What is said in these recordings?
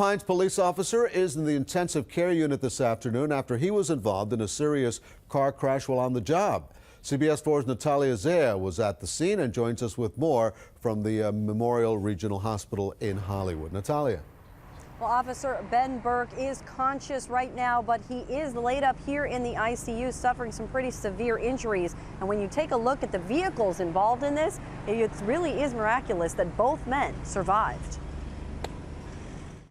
Pines police officer is in the intensive care unit this afternoon after he was involved in a serious car crash while on the job. CBS 4's Natalia Zea was at the scene and joins us with more from the Memorial Regional Hospital in Hollywood. Natalia. Well, Officer Pembroke is conscious right now, but he is laid up here in the ICU suffering some pretty severe injuries. And when you take a look at the vehicles involved in this, it really is miraculous that both men survived.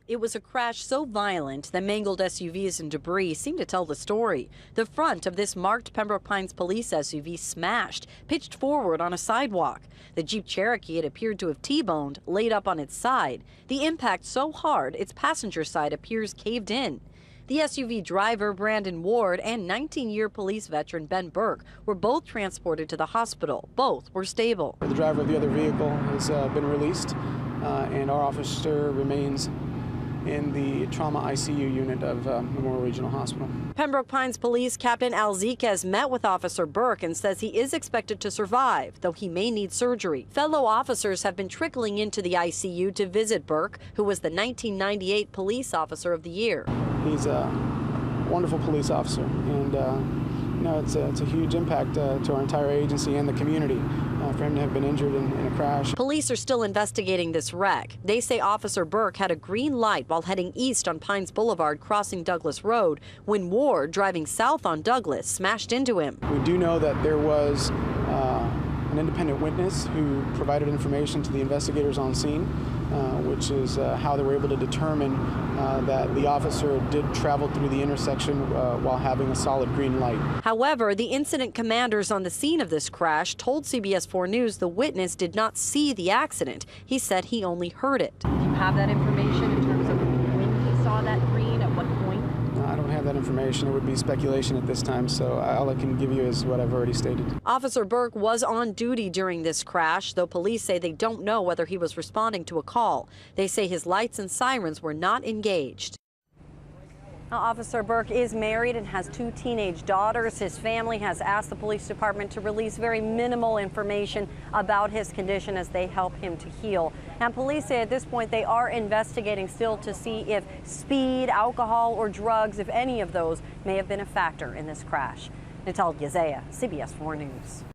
It was a crash so violent that mangled SUVs and debris seemed to tell the story. The front of this marked Pembroke Pines police SUV smashed, pitched forward on a sidewalk. The Jeep Cherokee it appeared to have T-boned, laid up on its side. The impact so hard its passenger side appears caved in. The SUV driver, Brandon Ward, and 19-year police veteran Ben Burke were both transported to the hospital. Both were stable. The driver of the other vehicle has been released, and our officer remains in the trauma ICU unit of Memorial Regional Hospital. Pembroke Pines Police Captain Alziquez met with Officer Burke and says he is expected to survive, though he may need surgery. Fellow officers have been trickling into the ICU to visit Burke, who was the 1998 Police Officer of the Year. He's a wonderful police officer, and it's a huge impact to our entire agency and the community for him to have been injured in a crash. Police are still investigating this wreck. They say Officer Burke had a green light while heading east on Pines Boulevard crossing Douglas Road when Ward, driving south on Douglas, smashed into him. We do know that there was an independent witness who provided information to the investigators on scene, which is how they were able to determine that the officer did travel through the intersection while having a solid green light. However, the incident commanders on the scene of this crash told CBS 4 News the witness did not see the accident. He said he only heard it. Do you have that information in terms of when he saw that green, at what point? I don't have that information. It would be speculation at this time, so all I can give you is what I've already stated. Officer Burke was on duty during this crash, though police say they don't know whether he was responding to a call. They say his lights and sirens were not engaged. Now, Officer Burke is married and has 2 teenage daughters. His family has asked the police department to release very minimal information about his condition as they help him to heal. And police say at this point they are investigating still to see if speed, alcohol, or drugs, if any of those, may have been a factor in this crash. Natalia Zea, CBS 4 News.